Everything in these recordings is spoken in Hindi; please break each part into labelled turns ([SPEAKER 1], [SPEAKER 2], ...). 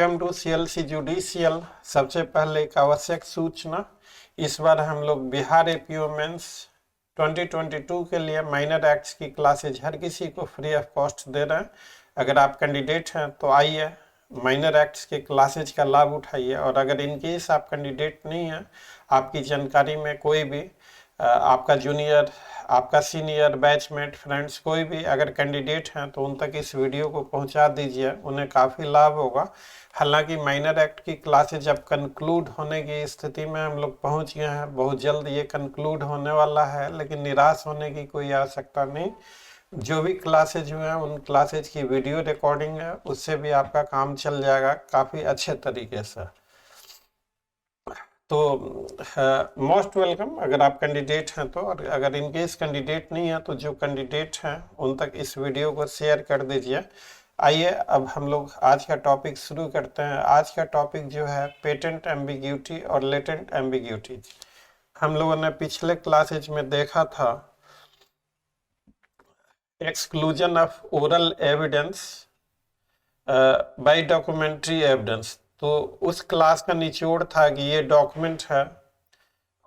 [SPEAKER 1] Welcome to CLC judicial. सबसे पहले एक आवश्यक सूचना, इस बार हम लोग बिहार एपीओ मेंस 2022 के लिए माइनर एक्ट्स की क्लासेज हर किसी को फ्री ऑफ कॉस्ट दे रहे हैं। अगर आप कैंडिडेट हैं तो आइए, माइनर एक्ट्स के क्लासेज का लाभ उठाइए। और अगर इनकेस आप कैंडिडेट नहीं हैं, आपकी जानकारी में कोई भी आपका जूनियर, आपका सीनियर, बैचमेट, फ्रेंड्स कोई भी अगर कैंडिडेट हैं तो उन तक इस वीडियो को पहुंचा दीजिए, उन्हें काफ़ी लाभ होगा। हालांकि माइनर एक्ट की क्लासेज अब कंक्लूड होने की स्थिति में हम लोग पहुंच गए हैं, बहुत जल्द ये कंक्लूड होने वाला है, लेकिन निराश होने की कोई आवश्यकता नहीं। जो भी क्लासेज हुए हैं उन क्लासेज की वीडियो रिकॉर्डिंग है, उससे भी आपका काम चल जाएगा काफ़ी अच्छे तरीके से। तो मोस्ट वेलकम अगर आप कैंडिडेट हैं तो। और अगर इनकेस कैंडिडेट नहीं है तो जो कैंडिडेट हैं उन तक इस वीडियो को शेयर कर दीजिए। आइए अब हम लोग आज का टॉपिक शुरू करते हैं। आज का टॉपिक जो है पेटेंट एम्बिग्यूटी और लेटेंट एम्बिग्यूटी। हम लोगों ने पिछले क्लासेज में देखा था exclusion of oral evidence bye documentary evidence. तो उस क्लास का निचोड़ था कि ये डॉक्यूमेंट है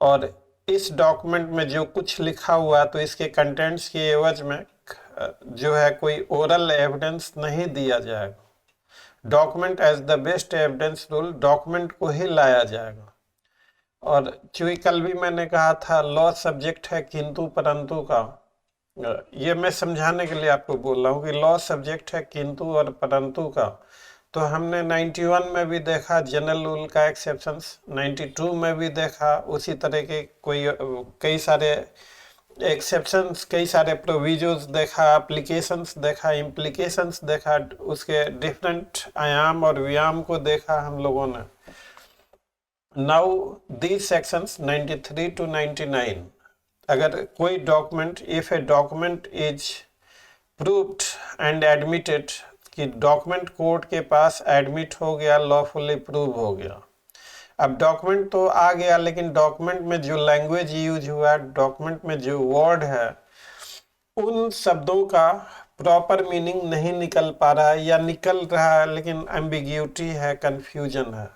[SPEAKER 1] और इस डॉक्यूमेंट में जो कुछ लिखा हुआ है तो इसके कंटेंट्स के एवज में जो है कोई ओरल एविडेंस नहीं दिया जाएगा। Document as the best evidence rule, document को ही लाया जाएगा। और चूंकि कल भी मैंने कहा था लॉ सब्जेक्ट है किंतु परंतु का, ये मैं समझाने के लिए आपको बोल रहा हूँ कि लॉ सब्जेक्ट है किंतु और परंतु का। तो हमने 91 में भी देखा जनरल रूल का एक्सेप्शंस, 92 में भी देखा उसी तरह के कई सारे एक्सेप्शंस, कई सारे प्रोविजोज देखा, एप्लीकेशंस देखा, इम्प्लीकेशंस देखा, उसके डिफरेंट आयाम और व्यायाम को देखा हम लोगों ने। नाउ दीज सेक्शंस 93 to 99, अगर कोई document, if a document is proved and admitted, कि डॉक्यूमेंट कोर्ट के पास एडमिट हो गया, लॉफुली प्रूव हो गया। अब डॉक्यूमेंट तो आ गया, लेकिन डॉक्यूमेंट में जो लैंग्वेज यूज हुआ, डॉक्यूमेंट में जो वर्ड है, उन शब्दों का प्रॉपर मीनिंग नहीं निकल पा रहा है या निकल रहा है लेकिन एम्बिग्यूटी है, कंफ्यूजन है।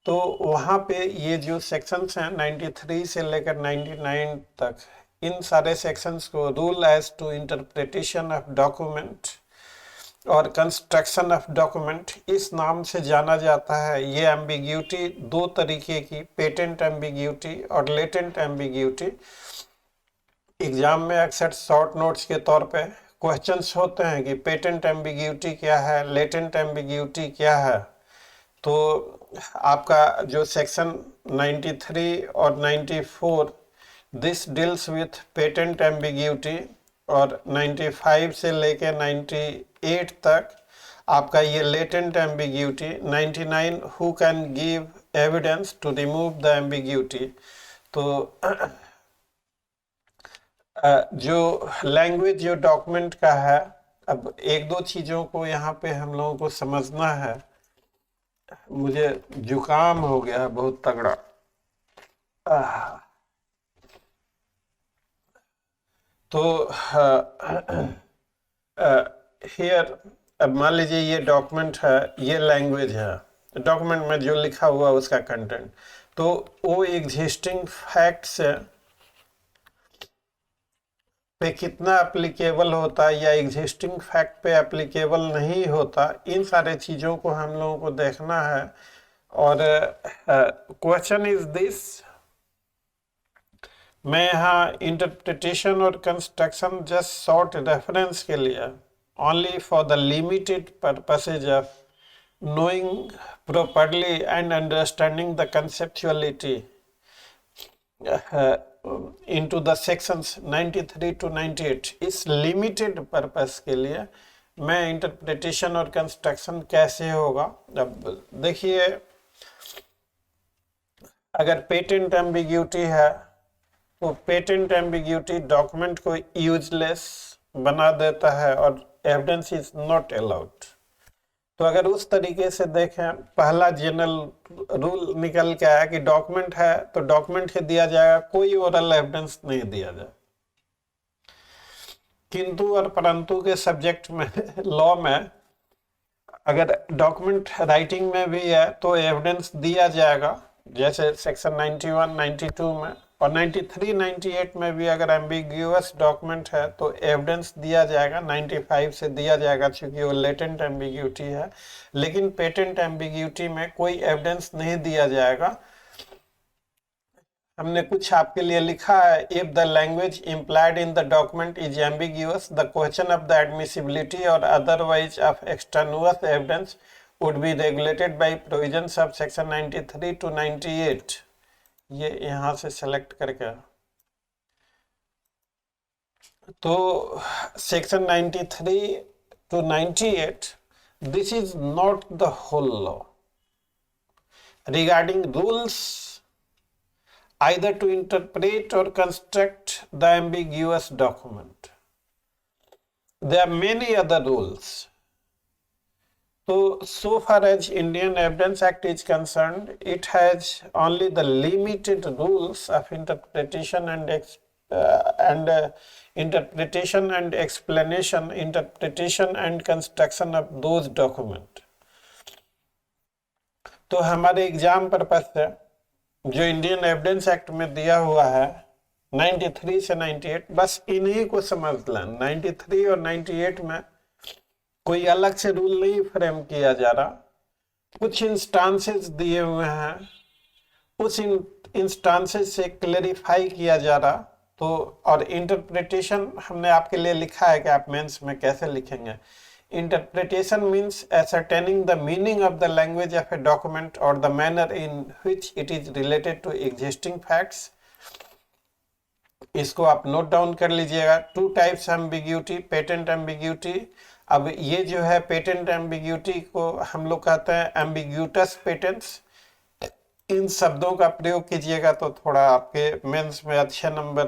[SPEAKER 1] तो वहाँ पे ये जो सेक्शंस हैं 93 से लेकर 99 तक, इन सारे सेक्शंस को rule as to interpretation of document और कंस्ट्रक्शन ऑफ डॉक्यूमेंट इस नाम से जाना जाता है। ये एम्बिग्यूटी दो तरीके की, पेटेंट एम्बिग्यूटी और लेटेंट एम्बिग्यूटी। एग्जाम में अक्सर शॉर्ट नोट्स के तौर पे क्वेश्चंस होते हैं कि पेटेंट एम्बिग्यूटी क्या है, लेटेंट एम्बिग्यूटी क्या है। तो आपका जो सेक्शन 93 और 94, this deals with patent ambiguity, और 95 से लेके 98 तक आपका ये latent ambiguity. 99 who can give evidence to remove the ambiguity. तो जो लैंग्वेज जो डॉक्यूमेंट का है, अब एक दो चीज़ों को यहाँ पे हम लोगों को समझना है। मुझे जुकाम हो गया है बहुत तगड़ा। तो हियर अब मान लीजिए ये डॉक्यूमेंट है, ये लैंग्वेज है, डॉक्यूमेंट में जो लिखा हुआ उसका कंटेंट, तो वो एग्जिस्टिंग फैक्ट्स पे कितना एप्लीकेबल होता है या एग्जिस्टिंग फैक्ट पे एप्लीकेबल नहीं होता, इन सारे चीज़ों को हम लोगों को देखना है। और क्वेश्चन इज दिस, मैं यहाँ इंटरप्रिटेशन और कंस्ट्रक्शन जस्ट शॉर्ट रेफरेंस के लिए, only for the limited purposes of knowing properly and understanding the conceptuality into the sections 93 to 98, इस लिमिटेड पर्पस के लिए मैं इंटरप्रिटेशन और कंस्ट्रक्शन कैसे होगा। अब देखिए, अगर पेटेंट एम्बिग्यूटी है तो पेटेंट एम्बिग्यूटी डॉक्यूमेंट को यूजलेस बना देता है और एविडेंस इज नॉट अलाउड। तो अगर उस तरीके से देखें, पहला जनरल रूल निकल के आया कि डॉक्यूमेंट है तो डॉक्यूमेंट ही दिया जाएगा, कोई ओरल एविडेंस नहीं दिया जाए। किंतु और परंतु के सब्जेक्ट में लॉ में अगर डॉक्यूमेंट राइटिंग में भी है तो एविडेंस दिया जाएगा, जैसे सेक्शन 91, 92 में और 93, 98 में भी अगर एम्बिग्यूअस डॉक्यूमेंट है तो एविडेंस दिया जाएगा, 95 से दिया जाएगा क्योंकि वो लेटेंट एम्बिग्यूटी है। लेकिन पेटेंट एम्बिग्यूटी में कोई एविडेंस नहीं दिया जाएगा। हमने कुछ आपके लिए लिखा है, if the language implied in the document is ambiguous the question of the admissibility or otherwise of extraneous evidence would be regulated by provisions of section 93 to 98। ये यहाँ से सेलेक्ट करके, तो section 93 to 98 this is not the whole law regarding rules either to interpret or construct the ambiguous document. There are many other rules. So far as Indian Evidence Act is concerned, it has only the limited rules of interpretation and interpretation and explanation, interpretation and construction of those document। तो हमारे एग्जाम पर्पस से जो इंडियन एविडेंस एक्ट में दिया हुआ है 93 से 98, बस इन्हीं को समझ लें। 93 और 98 में कोई अलग से रूल नहीं फ्रेम किया जा रहा, कुछ इंस्टांसेस दिए हुए हैं, उस इंस्टांसेस से क्लेरिफाई किया जा रहा। तो और इंटरप्रिटेशन हमने आपके लिए लिखा है कि आप मेंस में कैसे लिखेंगे। Interpretation means ascertaining the meaning of the language of a document or the manner in which it is related to existing facts। इसको आप नोट डाउन कर लीजिएगा। Two types ambiguity, patent ambiguity. अब ये जो है पेटेंट एम्बिग्यूटी को हम लोग कहते हैं एम्बिग्यूटस पेटेंट्स। इन शब्दों का प्रयोग कीजिएगा तो थोड़ा आपके मेंस में अच्छे नंबर,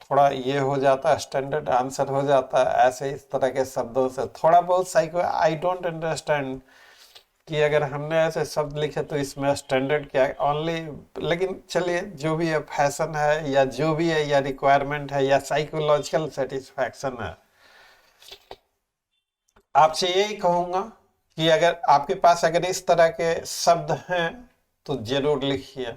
[SPEAKER 1] थोड़ा ये हो जाता है, स्टैंडर्ड आंसर हो जाता है। ऐसे इस तरह के शब्दों से थोड़ा बहुत साइको आई डोंट अंडरस्टैंड कि अगर हमने ऐसे शब्द लिखे तो इसमें स्टैंडर्ड क्या है ओनली। लेकिन चलिए, जो भी है फैशन है या जो भी है या रिक्वायरमेंट है या साइकोलॉजिकल सेटिस्फैक्शन है। आपसे यही कहूंगा कि अगर आपके पास अगर इस तरह के शब्द हैं तो जरूर लिखिए।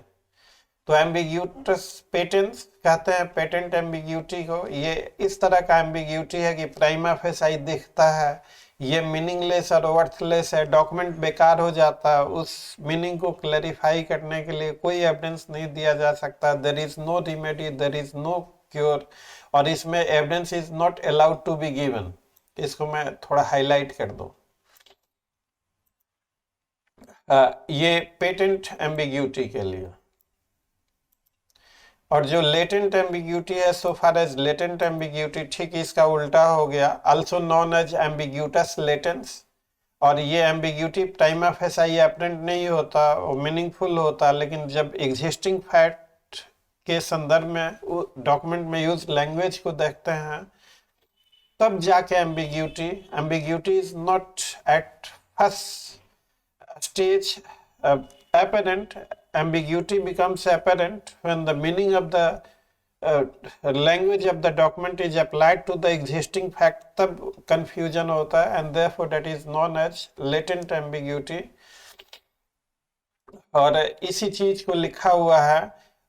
[SPEAKER 1] तो एम्बिग्यूटस पेटेंट्स कहते हैं पेटेंट एम्बिग्यूटी को। ये इस तरह का एम्बिग्यूटी है कि प्राइमा फेसाई दिखता है, ये मीनिंगलेस और वर्थलेस है, डॉक्यूमेंट बेकार हो जाता है। उस मीनिंग को क्लैरिफाई करने के लिए कोई एविडेंस नहीं दिया जा सकता। There is no remedy, there is no cure, और इसमें evidence is not allowed to be given. इसको मैं थोड़ा हाईलाइट कर दूं। ये पेटेंट एम्बिग्यूटी के लिए। और जो लेटेंट एम्बिग्यूटी है, सो फार एज लेटेंट एम्बिग्यूटी, ठीक इसका उल्टा हो गया, आल्सो नॉन एज एम्बिग्यूटस लेटेंस। और ये एम्बिग्यूटी प्राइमा फेसाई एपरेंट नहीं होता, वो मीनिंगफुल होता, लेकिन जब एग्जिस्टिंग फैक्ट के संदर्भ में डॉक्यूमेंट में यूज लैंग्वेज को देखते हैं तब जाके ambiguity is not at first stage apparent। Ambiguity becomes apparent when the meaning of the language of the document is applied to the existing fact, तब confusion होता है, and therefore that is known as latent ambiguity। और इसी चीज को लिखा हुआ है,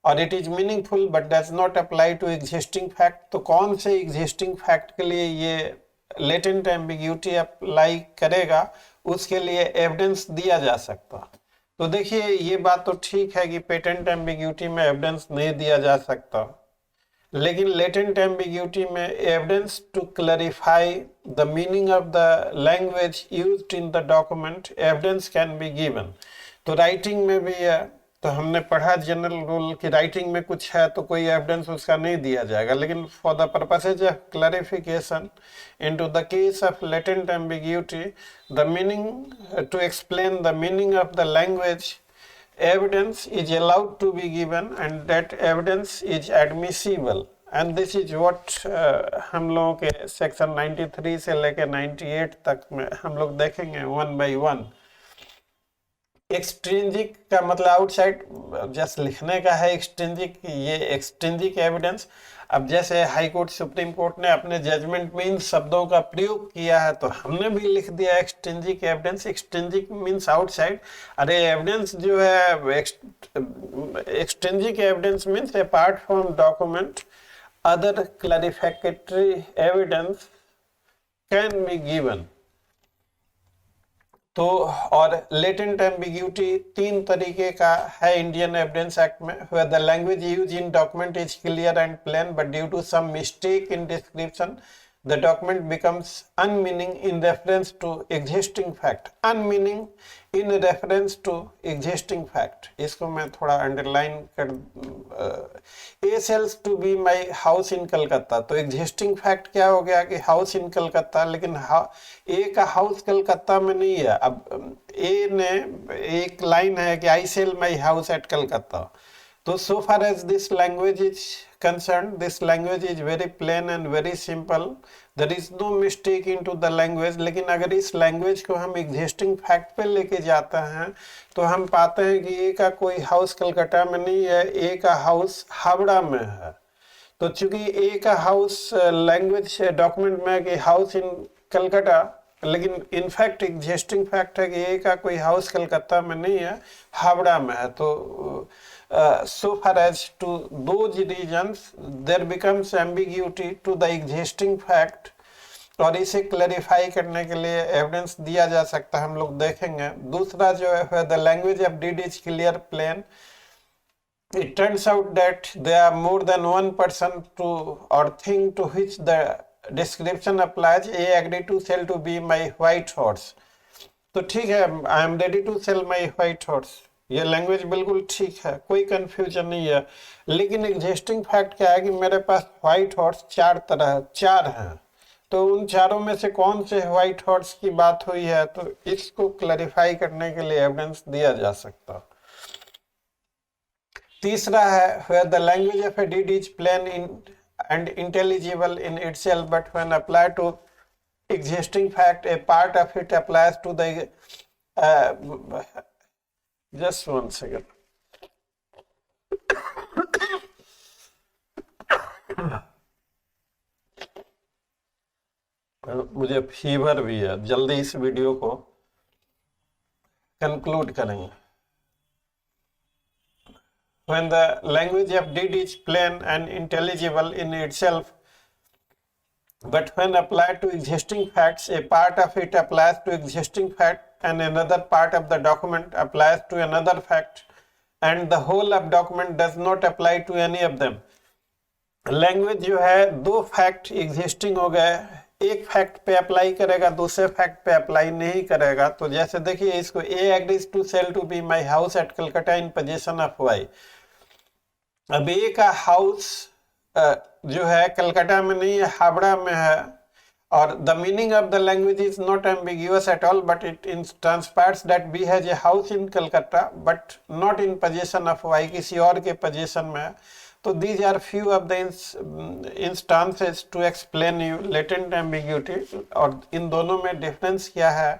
[SPEAKER 1] और it is meaningful but does not apply to existing fact। तो कौन से existing fact के लिए ये latent ambiguity अप्लाई करेगा, उसके लिए एविडेंस दिया जा सकता। तो देखिए, ये बात तो ठीक है कि पेटेंट एम्बिग्यूटी में एविडेंस नहीं दिया जा सकता, लेकिन लेटेंट एम्बिग्यूटी में evidence to clarify the meaning of the language used in the document, evidence can be given. तो राइटिंग में भी है, तो हमने पढ़ा जनरल रूल कि राइटिंग में कुछ है तो कोई एविडेंस उसका नहीं दिया जाएगा, लेकिन for the purposes of clarification into the case of latent ambiguity, the meaning to explain the meaning of the language, evidence is allowed to be given and that evidence is admissible. And this is what हम लोगों के सेक्शन 93 से लेकर 98 तक में हम लोग देखेंगे वन बाई वन। एक्सट्रिंजिक का मतलब आउटसाइड, जस्ट लिखने का है एक्सट्रिंजिक, ये एक्सट्रिंजिक एविडेंस। अब जैसे हाई कोर्ट सुप्रीम कोर्ट ने अपने जजमेंट में इन शब्दों का प्रयोग किया है तो हमने भी लिख दिया extrinsic evidence. Extrinsic means outside. अरे एविडेंस जो है extrinsic evidence means apart from document other clarificatory evidence can be given. तो और लेटेंट एम्बिग्यूटी 3 तरीके का है इंडियन एविडेंस एक्ट में। where the language used in document is clear and plain but due to some mistake in description the document becomes unmeaning in reference to existing fact। unmeaning in reference to existing fact, इसको मैं थोड़ा अंडरलाइन कर A sells to B my house in Calcutta. तो एग्जिस्टिंग फैक्ट क्या हो गया कि हाउस इन कलकत्ता, लेकिन ए का हाउस कलकत्ता में नहीं है। अब ए ने एक लाइन है कि I sell my house at Calcutta. तो so far as this language is concerned, this language is very plain and very simple, there is no mistake into the language। लेकिन अगर इस language को हम existing fact पे लेके जाते हैं तो हम पाते हैं कि ए का कोई हाउस कलकत्ता में नहीं है, ए का हाउस हावड़ा में है। तो चूंकि ए का हाउस लैंग्वेज डॉक्यूमेंट में कि हाउस इन कलकत्ता, लेकिन इनफैक्ट एग्जिस्टिंग फैक्ट है कि ए का कोई हाउस कलकत्ता में नहीं है, हावड़ा में है। तो so far as to those reasons there becomes ambiguity to the existing fact, और इसे क्लैरिफाई करने के लिए एविडेंस दिया जा सकता है, हम लोग देखेंगे। दूसरा जो है the language of deed is clear plain, it turns out that there are more than one person to or thing to which the description applies। A agree to sell to be my white horse। तो ठीक है, I am ready to sell my white horse, ये लैंग्वेज बिल्कुल ठीक है, कोई कंफ्यूजन नहीं है। लेकिन एग्जिस्टिंग फैक्ट क्या है कि मेरे पास व्हाइट हॉर्स 4 हैं, तो उन चारों में से कौन से व्हाइट हॉर्स की बात हुई है, तो इसको क्लैरिफाई करने के लिए एविडेंस दिया जा सकता। तीसरा है where the language of a deed is plain and intelligible in itself but when applied to existing fact a part of it applies to the just one second। मुझे फीवर भी है, जल्दी इस वीडियो को कंक्लूड करेंगे। When the language of deed is plain and intelligible in itself but when applied to existing facts a part of it applies to existing fact and another part of the document applies to another fact and the whole of document does not apply to any of them। Language जो है 2 फैक्ट एग्जिस्टिंग हो गए, एक फैक्ट पे अप्लाई करेगा, दूसरे फैक्ट पे अप्लाई नहीं करेगा। तो जैसे देखिए इसको A agrees to sell to B my house at Calcutta in position of Y. अब ए का हाउस जो है कलकत्ता में नहीं है, हावड़ा में है, और the meaning of the language is not ambiguous at all but it transpires that B has a house in Calcutta but not in possession of Y, किसी और के पोजीशन में है। तो these are few of the instances to explain you latent ambiguity। और इन दोनों में डिफरेंस क्या है,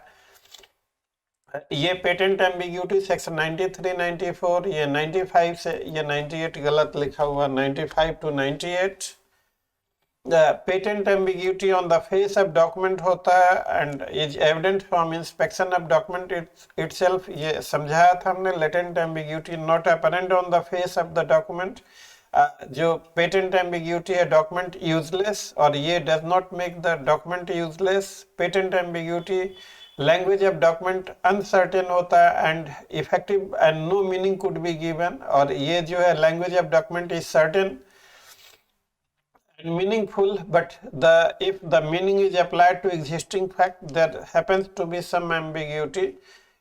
[SPEAKER 1] ये पेटेंट एम्बिग्यूटी सेक्शन 93 94, ये 95 से, ये 98 गलत लिखा हुआ, 95 to 98। Patent ambiguity on the face of document होता है and is evident from inspection of document itself, ये समझाया था हमने। Latent ambiguity not apparent on the face of the document, जो पेटेंट एम्बिग्यूटी है डॉक्यूमेंट यूजलेस, और ये does not make the document useless. Patent ambiguity language of document uncertain होता है and effective and no meaning could be given, और ये जो है language of document is certain and meaningful but if the meaning is applied to existing fact there happens to be some ambiguity।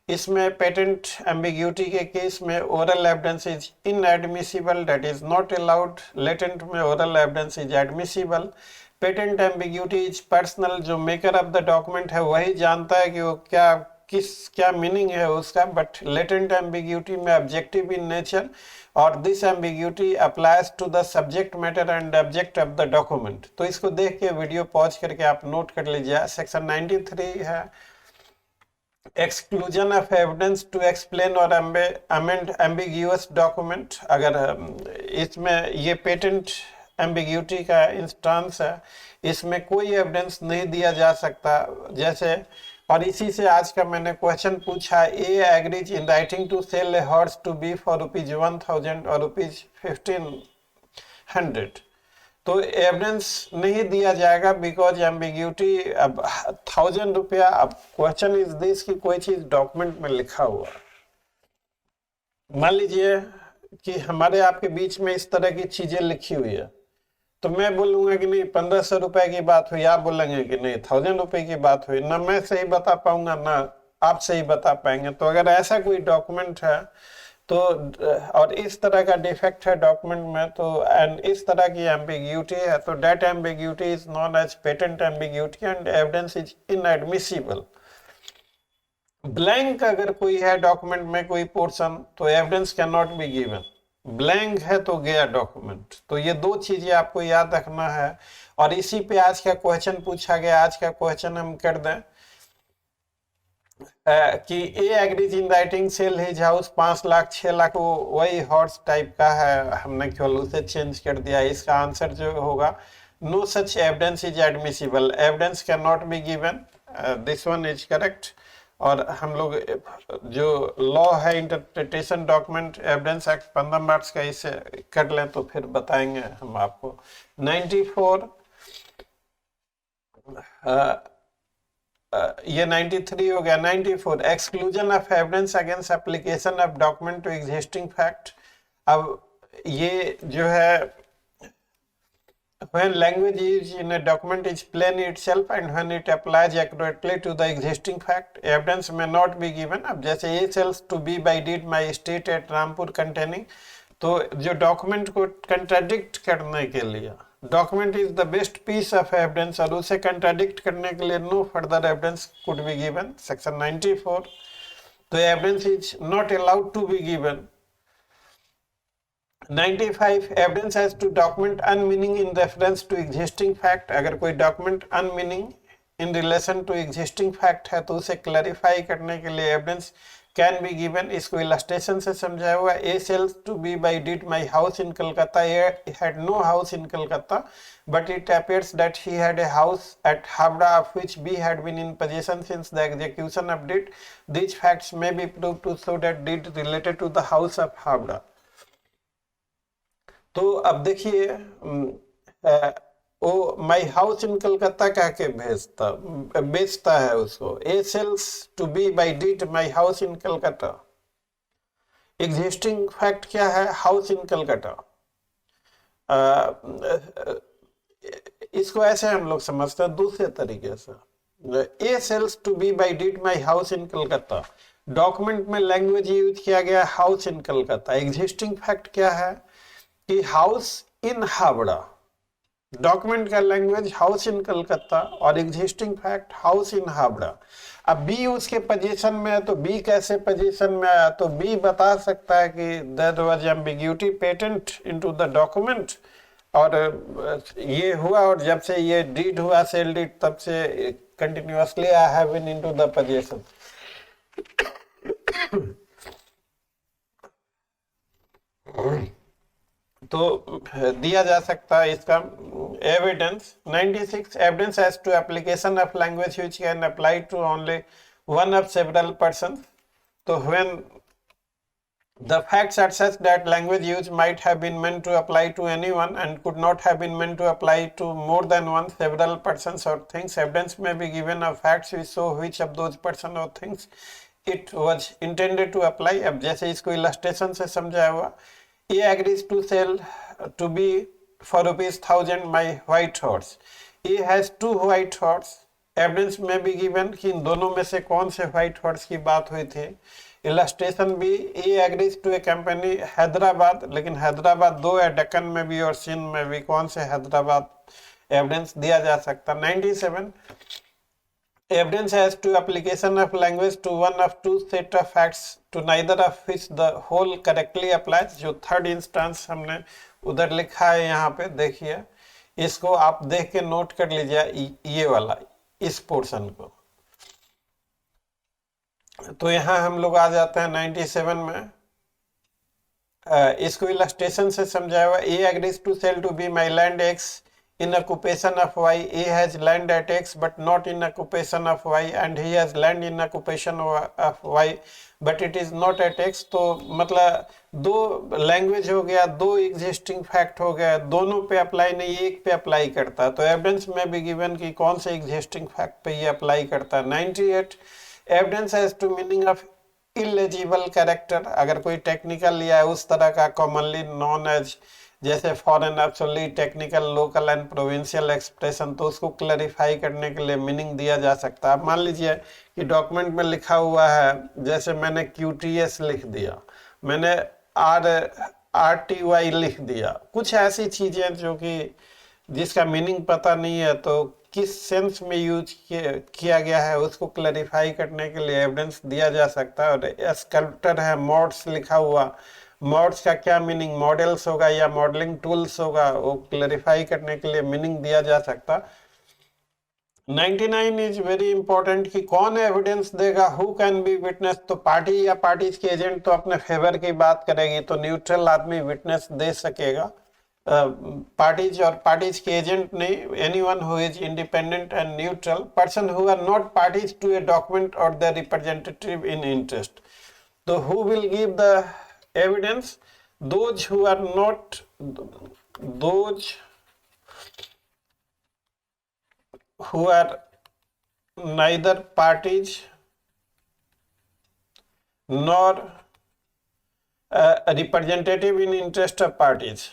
[SPEAKER 1] इसमें पेटेंट एम्बिग्यूटी के केस में oral evidence is inadmissible, that is not allowed. Latent में oral evidence is admissible. Patent ambiguity is personal, जो मेकर ऑफ द डॉक्यूमेंट है वही जानता है कि वो क्या मीनिंग है उसका, बट लेटेंट एम्बिग्यूटी में ऑब्जेक्टिव इन नेचर, और this ambiguity applies to the subject matter and object of the document. तो इसको देख के वीडियो पॉज करके आप नोट कर लीजिए। सेक्शन 93 है exclusion of evidence to explain और अमेंड एम्बिग्यूअस डॉक्यूमेंट। अगर इसमें ये पेटेंट एम्बिग्यूटी का इंस्टांस है, इसमें कोई एविडेंस नहीं दिया जा सकता। जैसे और इसी से आज का मैंने क्वेश्चन पूछा, A agrees in writing to sell a horse to be for ₹1000 और ₹1500, तो एविडेंस नहीं दिया जाएगा बिकॉज एम्बिग्यूटी। अब ₹1000, अब क्वेश्चन इज दिस कि कोई चीज डॉक्यूमेंट में लिखा हुआ, मान लीजिए कि हमारे आपके बीच में इस तरह की चीजें लिखी हुई है, तो मैं बोलूंगा कि नहीं 1500 रुपए की बात हुई, आप बोलेंगे कि नहीं ₹1000 की बात हुई, ना मैं सही बता पाऊंगा ना आप सही बता पाएंगे। तो अगर ऐसा कोई डॉक्यूमेंट है तो और इस तरह का डिफेक्ट है डॉक्यूमेंट में, तो एंड इस तरह की एम्बिग्यूटी है, तो that ambiguity is known as patent ambiguity and evidence is inadmissible. Blank अगर कोई है डॉक्यूमेंट में कोई पोर्शन, तो evidence can not be given. Blank है तो गया डॉक्यूमेंट। तो ये दो चीजें आपको याद रखना है, और इसी पे आज का क्वेश्चन पूछा गया। आज का क्वेश्चन हम कर दें कि A agrees in writing sell his house 5 lakh 6 lakh, वो वही हॉर्स टाइप का है, हमने केवल उसे चेंज कर दिया। इसका आंसर जो होगा, no such evidence is admissible, evidence can not be given, this one is correct. और हम लोग जो लॉ है interpretation document evidence act 15 March का, इसे कर लें तो फिर बताएंगे हम आपको। 94 ये 93 हो गया। 94 exclusion of evidence against application of document to existing fact. अब ये जो है, when language used in a document is plain itself and when it applies accurately to the existing fact, evidence may not be given। अब जैसे A sells to B by deed my estate at Rampur containing, तो जो डॉक्यूमेंट को कंट्राडिक्ट करने के लिए, document is the best piece of evidence, और उसे कंट्राडिक्ट करने के लिए no further evidence could be given, section 94। तो evidence is not allowed to be given. 95 evidence has to document unmeaning in reference to existing fact. अगर कोई document unmeaning in relation to existing fact है तो उसे क्लैरिफाई करने के लिए एविडेंस कैन बी गिवन। इसको इलस्ट्रेशन से समझाया हुआ। ए sells to B by deed my house in Calcutta, he had no house in Calcutta, but it appears that he had a house at Havra of which B had been in possession since the execution of deed. These facts may be proved to show that deed related to the house of Havra। तो अब देखिए, वो माई हाउस इन कलकत्ता कह के बेचता है उसको। A sells to B by deed my house in Calcutta, existing fact क्या है, हाउस इन कलकत्ता। इसको ऐसे हम लोग समझते हैं दूसरे तरीके से। A sells to B by deed my house in Calcutta, document में लैंग्वेज यूज किया गया house in Calcutta. Existing fact क्या है कि हाउस इन हावड़ा, डॉक्यूमेंट का लैंग्वेज हाउस इन कलकत्ता और existing fact house in Howrah. अब बी उसके पोजीशन में है, तो बी कैसे पोजीशन में आया, तो बी बता सकता है कि there was ambiguity patent into the document, और ये हुआ, और जब से ये डीड हुआ सेल डीड, तब से continuously I have been into the position. तो दिया जा सकता है इसका evidence. 96 evidence as to application of language which can apply to only one of several person. तो when the facts are such that language use might have been meant to apply to anyone and could not have been meant to apply to more than one several persons or things, evidence में be given of facts which show which of those person or things it was intended to apply. अब जैसे इसको इलस्ट्रेशन से समझाया हुआ, A agrees to sell to B for ₹1000 my white horse। A has 2 white horse। Evidence में भी given कि इन दोनों में से कौन से white horse की बात हुई थी। Illustration भी, A agrees to a company Hyderabad, लेकिन हैदराबाद 2 है, डेक्कन में भी और सिंध में भी, कौन से हैदराबाद, एविडेंस दिया जा सकता। 97 evidence as to application of language to one of two set of facts to neither of which the whole correctly applies। जो थर्ड इंस्टेंस हमने उधर लिखा है, यहाँ पे देखिए, इसको आप देख के नोट कर लीजिए, ये वाला इस पोर्शन को। तो यहाँ हम लोग आ जाते हैं 97 में। इसको इलस्ट्रेशन से समझाया हुआ। A agrees to sell to B my land X in occupation of y. A has land at x but not in occupation of y, and he has land in occupation of y but it is not at x. तो मतलब दो लैंग्वेज हो गया, दो एग्जिस्टिंग फैक्ट हो गया, दोनों पे अप्लाई नहीं, एक पे अप्लाई करता है। तो एविडेंस में भी गिवन कि कौन से एग्जिस्टिंग फैक्ट पे ये अप्लाई करता है। 98 evidence has to meaning of illegible character. अगर कोई टेक्निकल या उस तरह का कॉमनली नॉन एज जैसे foreign absolute technical local and provincial expression, तो उसको क्लैरिफाई करने के लिए मीनिंग दिया जा सकता है। मान लीजिए कि डॉक्यूमेंट में लिखा हुआ है, जैसे मैंने QTS लिख दिया, मैंने RTY लिख दिया, कुछ ऐसी चीजें जो कि जिसका मीनिंग पता नहीं है, तो किस सेंस में यूज किया गया है उसको क्लैरिफाई करने के लिए एविडेंस दिया जा सकता है। और स्कल्प्टर है, मॉड्स लिखा हुआ, मॉड्स का क्या मीनिंग, मॉडल्स होगा या मॉडलिंग टूल्स होगा, वो क्लैरिफाई करने के लिए मीनिंग दिया जा सकता। 99 इज वेरी इंपॉर्टेंट कि कौन एविडेंस देगा, हु कैन बी विटनेस। तो पार्टी या पार्टीज के एजेंट तो अपने फेवर की बात करेगी, तो न्यूट्रल आदमी विटनेस दे सकेगा। पार्टीज और पार्टीज के एजेंट नहीं, anyone who is independent and neutral, person who are not parties to a document और देयर रिप्रेजेंटेटिव इन इंटरेस्ट। तो who will give the evidence? Those who are not, those who are neither parties nor representative in interest of parties.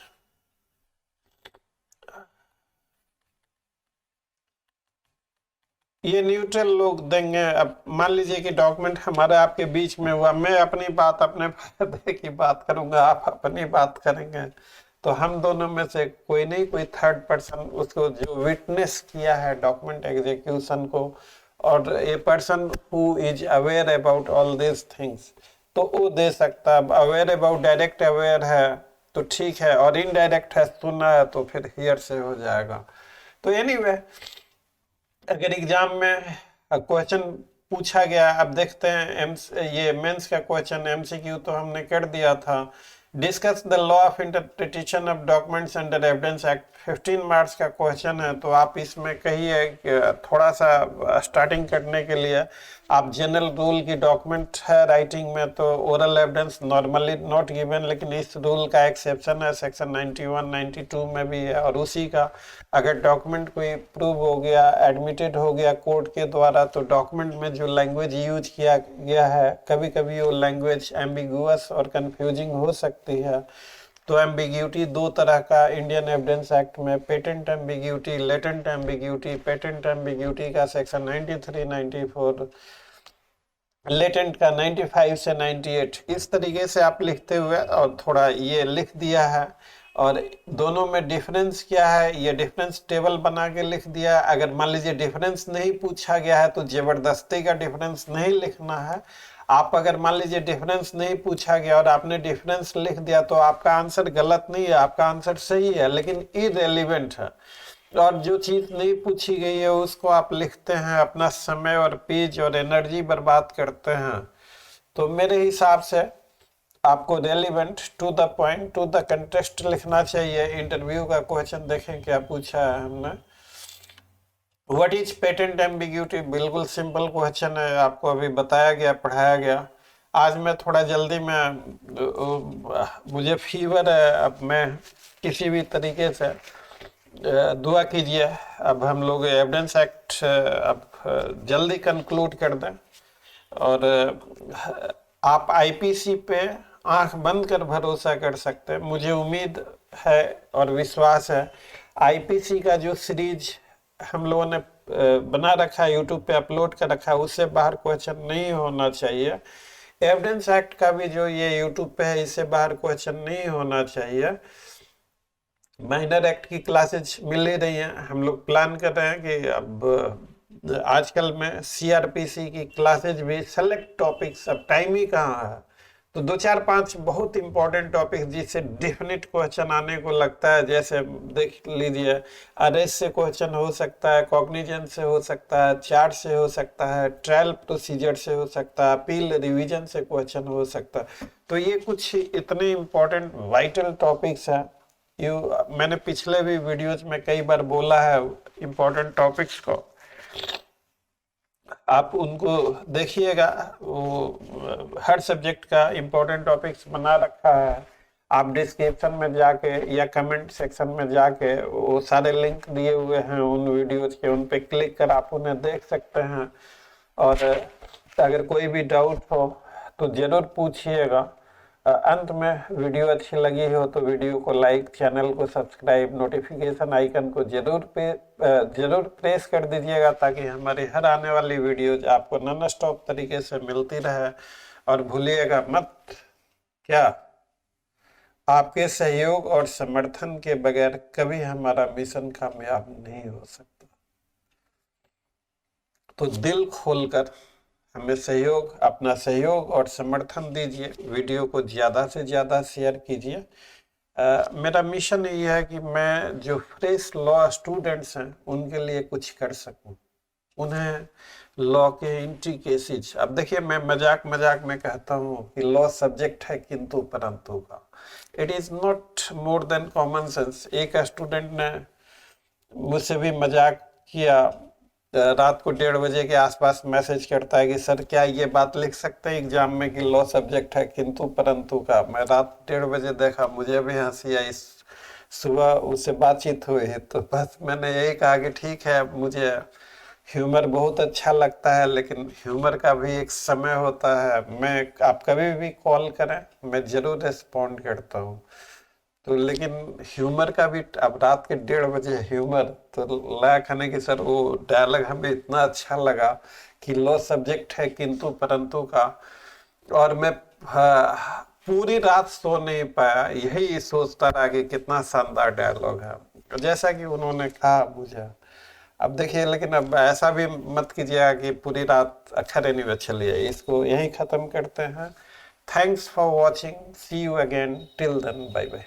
[SPEAKER 1] ये न्यूट्रल लोग देंगे। अब मान लीजिए कि डॉक्यूमेंट हमारा आपके बीच में हुआ, मैं अपनी बात अपने फायदे की बात करूंगा, आप अपनी बात करेंगे, तो हम दोनों में से कोई नहीं, कोई थर्ड पर्सन उसको जो विटनेस किया है डॉक्यूमेंट एग्जीक्यूशन को, और a person who is aware about all this things, तो वो दे सकता है। अवेयर अबाउट, डायरेक्ट अवेयर है तो ठीक है, और इनडायरेक्ट है, सुना है, तो फिर हियर से हो जाएगा। तो एनीवे अगर एग्जाम में क्वेश्चन पूछा गया, अब देखते हैं ये मेंस का क्वेश्चन MCQ तो हमने कर दिया था। Discuss the law of interpretation of documents under evidence act, 15 marks का क्वेश्चन है। तो आप इसमें कहिए थोड़ा सा स्टार्टिंग करने के लिए आप जनरल रूल की डॉक्यूमेंट है राइटिंग में, तो oral evidence normally not given, लेकिन इस रूल का एक्सेप्शन है, सेक्शन 91 92 में भी है। और उसी का अगर डॉक्यूमेंट कोई प्रूव हो गया, एडमिटेड हो गया कोर्ट के द्वारा, तो डॉक्यूमेंट में जो लैंग्वेज यूज किया गया है, कभी कभी वो लैंग्वेज एम्बिगुअस और कंफ्यूजिंग हो सकती है। तो एम्बिग्यूटी दो तरह का इंडियन एविडेंस एक्ट में, patent ambiguity, latent ambiguity. Patent ambiguity का सेक्शन 93 94, लेटेंट का 95 से 98। इस तरीके से आप लिखते हुए और थोड़ा ये लिख दिया है, और दोनों में डिफरेंस क्या है ये डिफरेंस टेबल बना के लिख दिया। अगर मान लीजिए डिफरेंस नहीं पूछा गया है तो जबरदस्ती का डिफरेंस नहीं लिखना है। आप अगर मान लीजिए डिफरेंस नहीं पूछा गया और आपने डिफरेंस लिख दिया, तो आपका आंसर गलत नहीं है, आपका आंसर सही है, लेकिन इररिलेवेंट है। और जो चीज नहीं पूछी गई है उसको आप लिखते हैं, अपना समय और पेज और एनर्जी बर्बाद करते हैं। तो मेरे हिसाब से आपको relevant, to the point, to the context लिखना चाहिए। इंटरव्यू का क्वेश्चन देखें क्या पूछा है हमने। व्हाट इज पेटेंट एम्बिग्यूटी, बिल्कुल सिंपल क्वेश्चन है, आपको अभी बताया गया, पढ़ाया गया। आज मैं थोड़ा जल्दी में, मुझे फीवर है, अब मैं किसी भी तरीके से दुआ कीजिए। अब हम लोग एविडेंस एक्ट अब जल्दी कंक्लूड कर दें, और आप IPC पे आंख बंद कर भरोसा कर सकते हैं। मुझे उम्मीद है और विश्वास है IPC का जो सीरीज हम लोगों ने बना रखा है, यूट्यूब पे अपलोड कर रखा है, उससे बाहर क्वेश्चन नहीं होना चाहिए। एविडेंस एक्ट का भी जो ये यूट्यूब पे है, इससे बाहर क्वेश्चन नहीं होना चाहिए। माइनर एक्ट की क्लासेज मिल ही रही हैं, हम लोग प्लान कर रहे हैं कि अब आजकल में CRPC की क्लासेज भी सेलेक्ट टॉपिक्स, अब टाइम ही कहाँ है, तो 2 4 5 बहुत इंपॉर्टेंट टॉपिक जिससे डेफिनेट क्वेश्चन आने को लगता है। जैसे देख लीजिए, अरेस्ट से क्वेश्चन हो सकता है, कॉग्निजेंस से हो सकता है, चार्ट से हो सकता है, ट्रायल प्रोसीजर से हो सकता है, अपील रिवीजन से क्वेश्चन हो सकता है। तो ये कुछ इतने इंपॉर्टेंट वाइटल टॉपिक्स हैं। मैंने पिछले भी वीडियोज में कई बार बोला है इंपॉर्टेंट टॉपिक्स को, आप उनको देखिएगा। वो हर सब्जेक्ट का इम्पोर्टेंट टॉपिक्स बना रखा है। आप डिस्क्रिप्शन में जाके या कमेंट सेक्शन में जाके वो सारे लिंक दिए हुए हैं उन वीडियोज के, उन पे क्लिक कर आप उन्हें देख सकते हैं। और अगर कोई भी डाउट हो तो ज़रूर पूछिएगा। अंत में वीडियो अच्छी लगी हो तो वीडियो को लाइक, चैनल को सब्सक्राइब, नोटिफिकेशन आइकन को जरूर प्रेस कर दीजिएगा ताकि हमारी हर आने वाली वीडियोज आपको नॉन स्टॉप तरीके से मिलती रहे। और भूलिएगा मत, क्या आपके सहयोग और समर्थन के बगैर कभी हमारा मिशन कामयाब नहीं हो सकता। तो दिल खोलकर हमें अपना सहयोग और समर्थन दीजिए। वीडियो को ज़्यादा से ज़्यादा शेयर कीजिए। मेरा मिशन ये है कि मैं जो फ्रेश लॉ स्टूडेंट्स हैं उनके लिए कुछ कर सकूं, उन्हें लॉ के इंट्रिकेसीज। अब देखिए, मैं मजाक में कहता हूँ कि लॉ सब्जेक्ट है किंतु परंतु का। It is not more than common sense. एक स्टूडेंट ने मुझसे भी मजाक किया, रात को 1:30 बजे के आसपास मैसेज करता है कि सर क्या ये बात लिख सकते हैं एग्जाम में कि लॉ सब्जेक्ट है किंतु परंतु का। मैं रात 1:30 बजे देखा, मुझे भी हंसी आई। सुबह उससे बातचीत हुई तो बस मैंने यही कहा कि ठीक है, मुझे ह्यूमर बहुत अच्छा लगता है, लेकिन ह्यूमर का भी एक समय होता है। आप कभी भी कॉल करें, मैं ज़रूर रिस्पॉन्ड करता हूँ। तो लेकिन ह्यूमर का भी, अब रात के 1:30 बजे ह्यूमर, तो लगा खाने की सर वो डायलॉग हमें इतना अच्छा लगा कि लॉ सब्जेक्ट है किंतु परंतु का। और मैं पूरी रात सो नहीं पाया, यही सोचता रहा कि कितना शानदार डायलॉग है, जैसा कि उन्होंने कहा मुझे। अब देखिए, लेकिन अब ऐसा भी मत कीजिएगा कि पूरी रात। अच्छा नहीं, चलिए इसको यहीं ख़त्म करते हैं। Thanks for watching, see you again, till then bye bye.